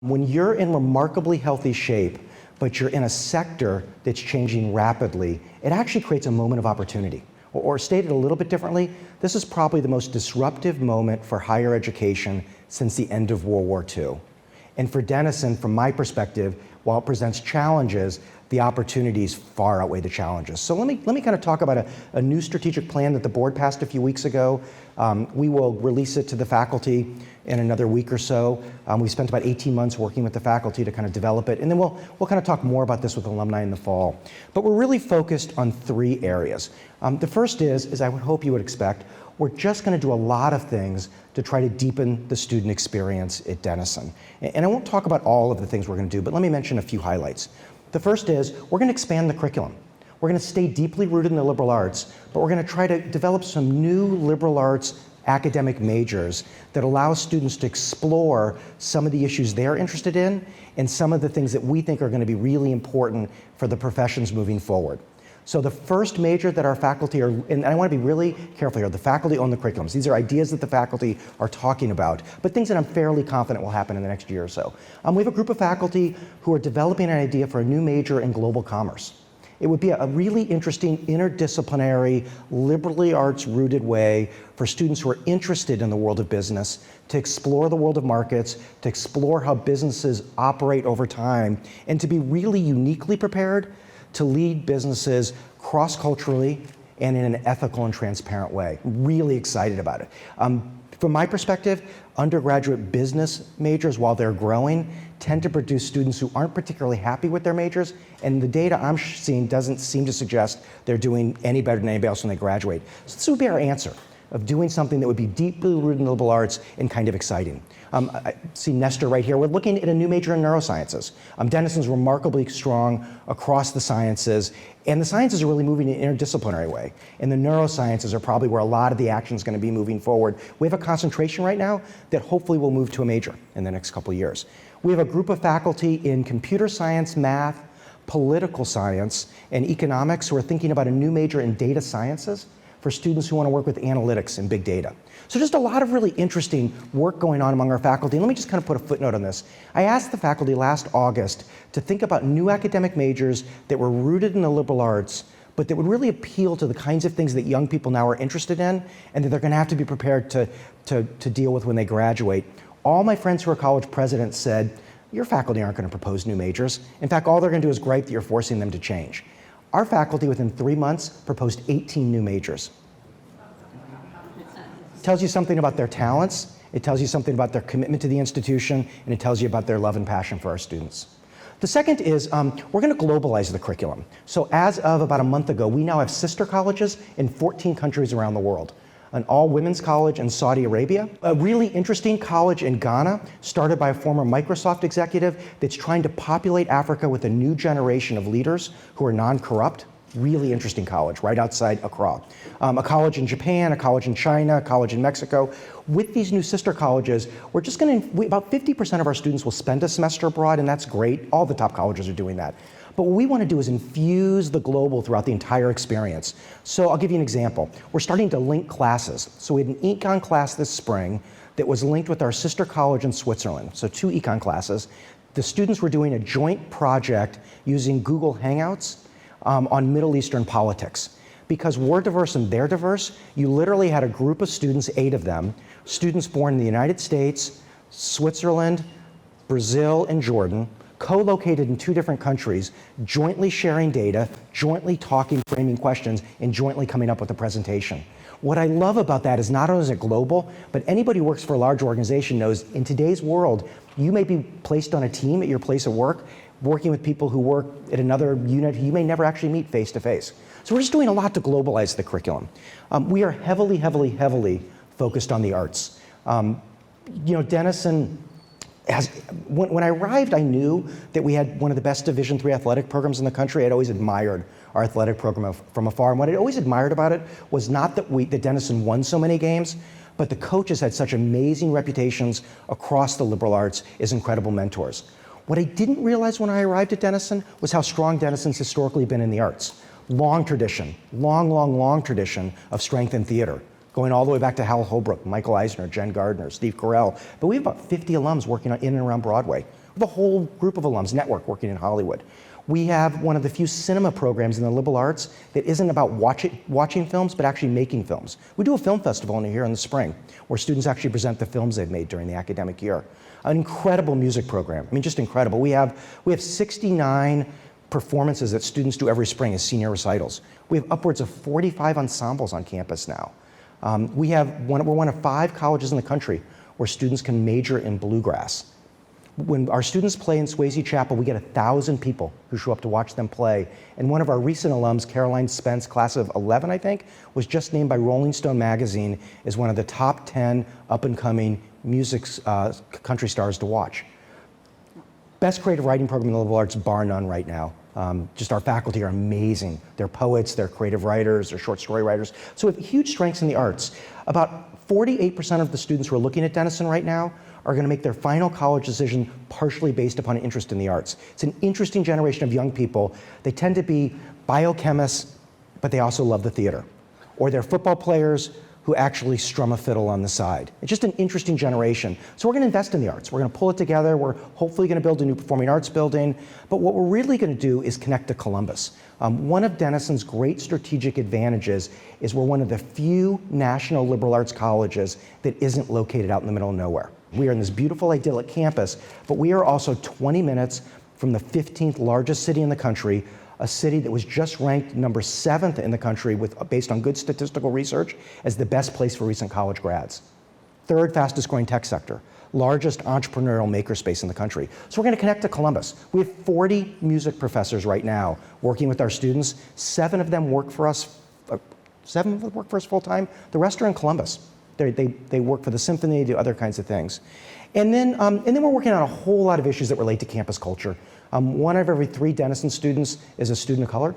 When you're in remarkably healthy shape, but you're in a sector that's changing rapidly, it actually creates a moment of opportunity. Or stated a little bit differently, this is probably the most disruptive moment for higher education since the end of World War II. And for Denison, from my perspective, while it presents challenges, the opportunities far outweigh the challenges. So let me kind of talk about a new strategic plan that the board passed a few weeks ago. We will release it to the faculty in another week or so. We spent about 18 months working with the faculty to kind of develop it, and then we'll kind of talk more about this with alumni in the fall. But we're really focused on 3 areas. The first is, as I would hope you would expect, we're just going to do a lot of things to try to deepen the student experience at Denison. And I won't talk about all of the things we're going to do, but let me mention a few highlights. The first is we're going to expand the curriculum. We're going to stay deeply rooted in the liberal arts, but we're going to try to develop some new liberal arts academic majors that allow students to explore some of the issues they're interested in and some of the things that we think are going to be really important for the professions moving forward. So the first major that our faculty are, and I want to be really careful here, the faculty own the curriculums. These are ideas that the faculty are talking about, but things that I'm fairly confident will happen in the next year or so. We have a group of faculty who are developing an idea for a new major in global commerce. It would be a really interesting interdisciplinary, liberally arts-rooted way for students who are interested in the world of business to explore the world of markets, to explore how businesses operate over time, and to be really uniquely prepared to lead businesses cross-culturally and in an ethical and transparent way. Really excited about it. From my perspective, undergraduate business majors, while they're growing, tend to produce students who aren't particularly happy with their majors, and the data I'm seeing doesn't seem to suggest they're doing any better than anybody else when they graduate. So this would be our answer of doing something that would be deeply rooted in the liberal arts and kind of exciting. I see Nestor right here. We're looking at a new major in neurosciences. Denison's remarkably strong across the sciences, and the sciences are really moving in an interdisciplinary way. And the neurosciences are probably where a lot of the action is going to be moving forward. We have a concentration right now that hopefully will move to a major in the next couple of years. We have a group of faculty in computer science, math, political science, and economics who are thinking about a new major in data sciences for students who want to work with analytics and big data. So just a lot of really interesting work going on among our faculty. And let me just kind of put a footnote on this. I asked the faculty last August to think about new academic majors that were rooted in the liberal arts, but that would really appeal to the kinds of things that young people now are interested in and that they're going to have to be prepared to deal with when they graduate. All my friends who are college presidents said, your faculty aren't going to propose new majors. In fact, all they're going to do is gripe that you're forcing them to change. Our faculty, within 3 months, proposed 18 new majors. It tells you something about their talents, it tells you something about their commitment to the institution, and it tells you about their love and passion for our students. The second is we're going to globalize the curriculum. So as of about a month ago, we now have sister colleges in 14 countries around the world. An all-women's college in Saudi Arabia, a really interesting college in Ghana, started by a former Microsoft executive that's trying to populate Africa with a new generation of leaders who are non-corrupt. Really interesting college right outside Accra. A college in Japan, a college in China, a college in Mexico. With these new sister colleges, we're just going to, about 50% of our students will spend a semester abroad, and that's great. All the top colleges are doing that. But what we want to do is infuse the global throughout the entire experience. So I'll give you an example. We're starting to link classes. So we had an econ class this spring that was linked with our sister college in Switzerland. So 2 econ classes. The students were doing a joint project using Google Hangouts on Middle Eastern politics. Because we're diverse and they're diverse, you literally had a group of students, 8 of them, students born in the United States, Switzerland, Brazil, and Jordan, co-located in 2 different countries, jointly sharing data, jointly talking, framing questions, and jointly coming up with a presentation. What I love about that is not only is it global, but anybody who works for a large organization knows in today's world, you may be placed on a team at your place of work, working with people who work at another unit who you may never actually meet face to face. So we're just doing a lot to globalize the curriculum. We are heavily, heavily, heavily focused on the arts. Denison has, when I arrived, I knew that we had one of the best Division III athletic programs in the country. I'd always admired our athletic program from afar. And what I always admired about it was not that Denison won so many games, but the coaches had such amazing reputations across the liberal arts as incredible mentors. What I didn't realize when I arrived at Denison was how strong Denison's historically been in the arts. Long tradition, long tradition of strength in theater, going all the way back to Hal Holbrook, Michael Eisner, Jen Gardner, Steve Carell. But we have about 50 alums working in and around Broadway. We have a whole group of alums, network, working in Hollywood. We have one of the few cinema programs in the liberal arts that isn't about watching films, but actually making films. We do a film festival here in the spring, where students actually present the films they've made during the academic year. An incredible music program. I mean, just incredible. We have 69 performances that students do every spring as senior recitals. We have upwards of 45 ensembles on campus now. We're one of 5 colleges in the country where students can major in bluegrass. When our students play in Swayze Chapel, we get 1,000 people who show up to watch them play. And one of our recent alums, Caroline Spence, class of 11, I think, was just named by Rolling Stone magazine as one of the top 10 up-and-coming music country stars to watch. Best creative writing program in the liberal arts, bar none right now. Just our faculty are amazing. They're poets, they're creative writers, they're short story writers. So we have huge strengths in the arts. About 48% of the students who are looking at Denison right now are going to make their final college decision partially based upon an interest in the arts. It's an interesting generation of young people. They tend to be biochemists, but they also love the theater. Or they're football players who actually strum a fiddle on the side. It's just an interesting generation. So we're going to invest in the arts. We're going to pull it together. We're hopefully going to build a new performing arts building. But what we're really going to do is connect to Columbus. One of Denison's great strategic advantages is we're one of the few national liberal arts colleges that isn't located out in the middle of nowhere. We are in this beautiful, idyllic campus, but we are also 20 minutes from the 15th largest city in the country, a city that was just ranked number 7th in the country based on good statistical research as the best place for recent college grads. 3rd fastest growing tech sector, largest entrepreneurial makerspace in the country. So we're going to connect to Columbus. We have 40 music professors right now working with our students. 7 of them work for us full time. The rest are in Columbus. They work for the symphony, do other kinds of things. And then we're working on a whole lot of issues that relate to campus culture. 1 out of every 3 Denison students is a student of color,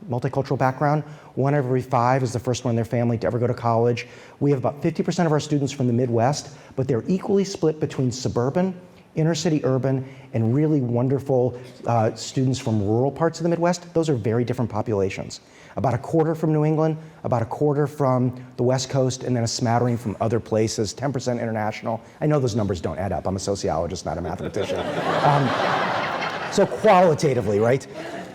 multicultural background. 1 out of every 5 is the first one in their family to ever go to college. We have about 50% of our students from the Midwest, but they're equally split between suburban, inner city urban, and really wonderful students from rural parts of the Midwest. Those are very different populations. About a quarter from New England, about a quarter from the West Coast, and then a smattering from other places, 10% international. I know those numbers don't add up. I'm a sociologist, not a mathematician. So qualitatively, right?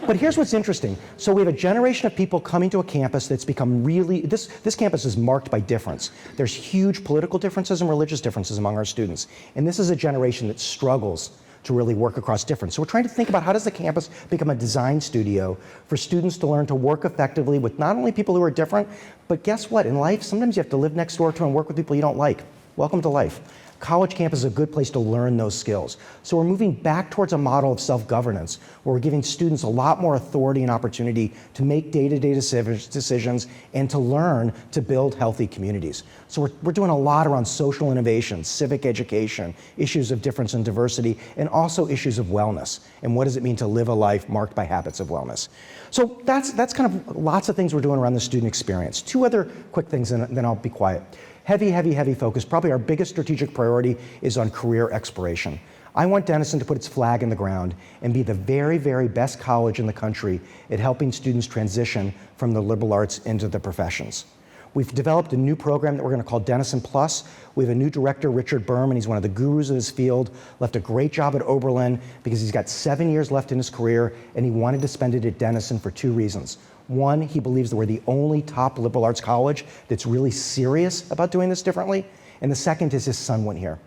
But here's what's interesting. So we have a generation of people coming to a campus that's become really, this campus is marked by difference. There's huge political differences and religious differences among our students. And this is a generation that struggles to really work across difference. So we're trying to think about how does the campus become a design studio for students to learn to work effectively with not only people who are different, but guess what? In life, sometimes you have to live next door to and work with people you don't like. Welcome to life. College campus is a good place to learn those skills. So we're moving back towards a model of self-governance where we're giving students a lot more authority and opportunity to make day-to-day decisions and to learn to build healthy communities. So we're doing a lot around social innovation, civic education, issues of difference and diversity, and also issues of wellness. And what does it mean to live a life marked by habits of wellness? So that's kind of lots of things we're doing around the student experience. 2 other quick things, and then I'll be quiet. Heavy focus. Probably our biggest strategic priority is on career exploration. I want Denison to put its flag in the ground and be the very, very best college in the country at helping students transition from the liberal arts into the professions. We've developed a new program that we're going to call Denison Plus. We have a new director, Richard Berman. He's one of the gurus of his field, left a great job at Oberlin because he's got 7 years left in his career, and he wanted to spend it at Denison for 2 reasons. 1, he believes that we're the only top liberal arts college that's really serious about doing this differently. And the second is his son went here.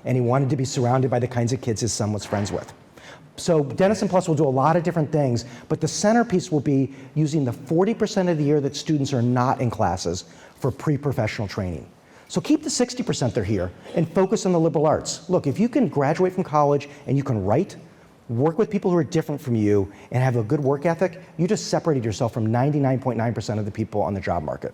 And he wanted to be surrounded by the kinds of kids his son was friends with. So Denison Plus will do a lot of different things, but the centerpiece will be using the 40% of the year that students are not in classes for pre-professional training. So keep the 60% they're here and focus on the liberal arts. Look, if you can graduate from college and you can write, work with people who are different from you, and have a good work ethic, you just separated yourself from 99.9% of the people on the job market.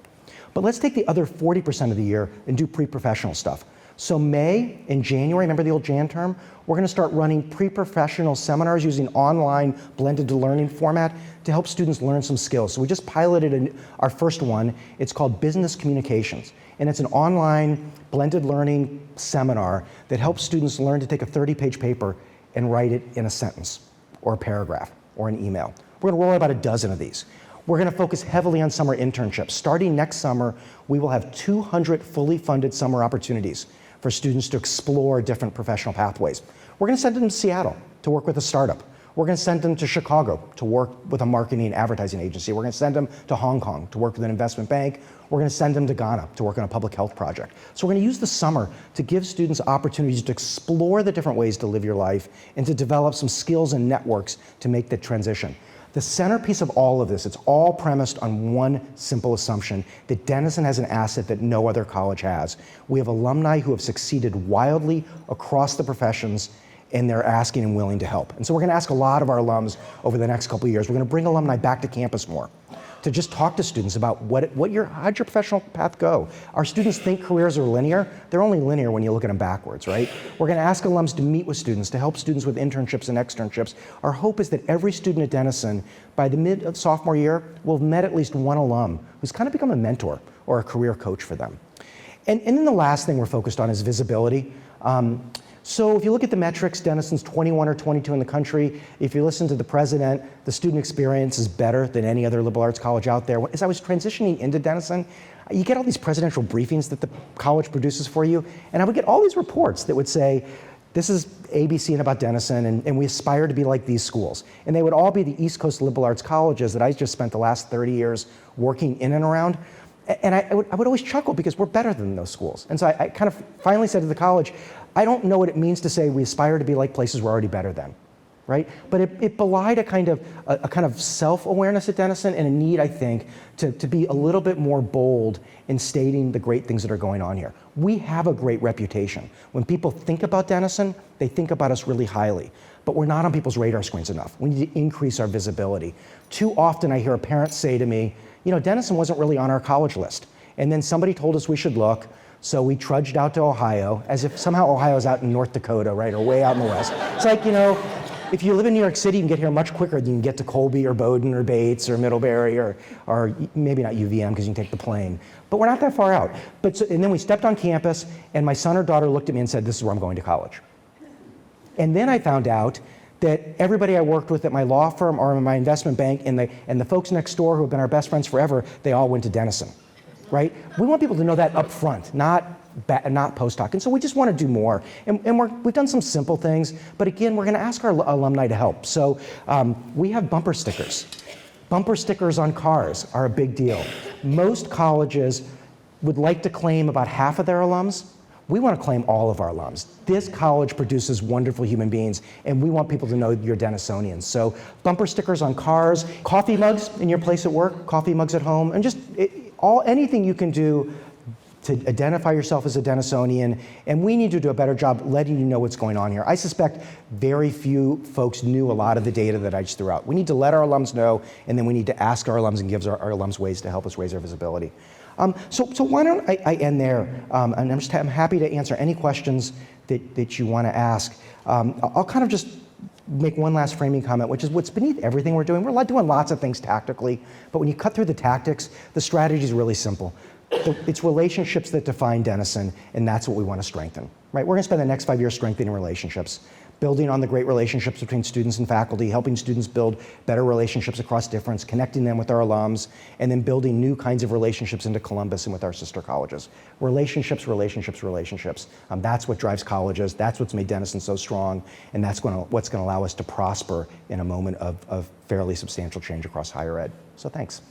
But let's take the other 40% of the year and do pre-professional stuff. So May and January, remember the old Jan term? We're going to start running pre-professional seminars using online blended learning format to help students learn some skills. So we just piloted our first one. It's called Business Communications. And it's an online blended learning seminar that helps students learn to take a 30-page paper and write it in a sentence or a paragraph or an email. We're going to roll out about a dozen of these. We're going to focus heavily on summer internships. Starting next summer, we will have 200 fully funded summer opportunities for students to explore different professional pathways. We're going to send them to Seattle to work with a startup. We're going to send them to Chicago to work with a marketing and advertising agency. We're going to send them to Hong Kong to work with an investment bank. We're going to send them to Ghana to work on a public health project. So we're going to use the summer to give students opportunities to explore the different ways to live your life and to develop some skills and networks to make the transition. The centerpiece of all of this, it's all premised on one simple assumption, that Denison has an asset that no other college has. We have alumni who have succeeded wildly across the professions, and they're asking and willing to help. And so we're going to ask a lot of our alums over the next couple of years. We're going to bring alumni back to campus more to just talk to students about how'd your professional path go? Our students think careers are linear. They're only linear when you look at them backwards, right? We're going to ask alums to meet with students, to help students with internships and externships. Our hope is that every student at Denison, by the mid of sophomore year, will have met at least one alum who's kind of become a mentor or a career coach for them. And then the last thing we're focused on is visibility. So if you look at the metrics, Denison's 21 or 22 in the country. If you listen to the president, the student experience is better than any other liberal arts college out there. As I was transitioning into Denison, you get all these presidential briefings that the college produces for you, and I would get all these reports that would say, this is ABC and about Denison, and we aspire to be like these schools. And they would all be the East Coast liberal arts colleges that I just spent the last 30 years working in and around. And I would always chuckle because we're better than those schools. And so I kind of finally said to the college, I don't know what it means to say we aspire to be like places we're already better than, right? But it belied a kind of self-awareness at Denison and a need, I think, to be a little bit more bold in stating the great things that are going on here. We have a great reputation. When people think about Denison, they think about us really highly. But we're not on people's radar screens enough. We need to increase our visibility. Too often I hear a parent say to me, you know, Denison wasn't really on our college list. And then somebody told us we should look, so we trudged out to Ohio, as if somehow Ohio's out in North Dakota, right, or way out in the west. It's like, you know, if you live in New York City, you can get here much quicker than you can get to Colby or Bowdoin or Bates or Middlebury or maybe not UVM because you can take the plane. But we're not that far out. And then we stepped on campus, and my son or daughter looked at me and said, this is where I'm going to college. And then I found out that everybody I worked with at my law firm or in my investment bank and the folks next door who have been our best friends forever, they all went to Denison, right? We want people to know that up front, not post hoc. And so we just want to do more. And we've done some simple things, but again, we're going to ask our alumni to help. So we have bumper stickers. Bumper stickers on cars are a big deal. Most colleges would like to claim about half of their alums. We want to claim all of our alums. This college produces wonderful human beings, and we want people to know you're Denisonians. So bumper stickers on cars, coffee mugs in your place at work, coffee mugs at home, and just anything you can do to identify yourself as a Denisonian, and we need to do a better job letting you know what's going on here. I suspect very few folks knew a lot of the data that I just threw out. We need to let our alums know, and then we need to ask our alums and give our alums ways to help us raise our visibility. So why don't I end there, and I'm happy to answer any questions that you want to ask. I'll kind of just make one last framing comment, which is what's beneath everything we're doing. We're doing lots of things tactically, but when you cut through the tactics, the strategy is really simple. It's relationships that define Denison, and that's what we want to strengthen. Right? We're going to spend the next 5 years strengthening relationships, building on the great relationships between students and faculty, helping students build better relationships across difference, connecting them with our alums, and then building new kinds of relationships into Columbus and with our sister colleges. Relationships, relationships, relationships. That's what drives colleges. That's what's made Denison so strong, and that's what's going to allow us to prosper in a moment of fairly substantial change across higher ed. So thanks.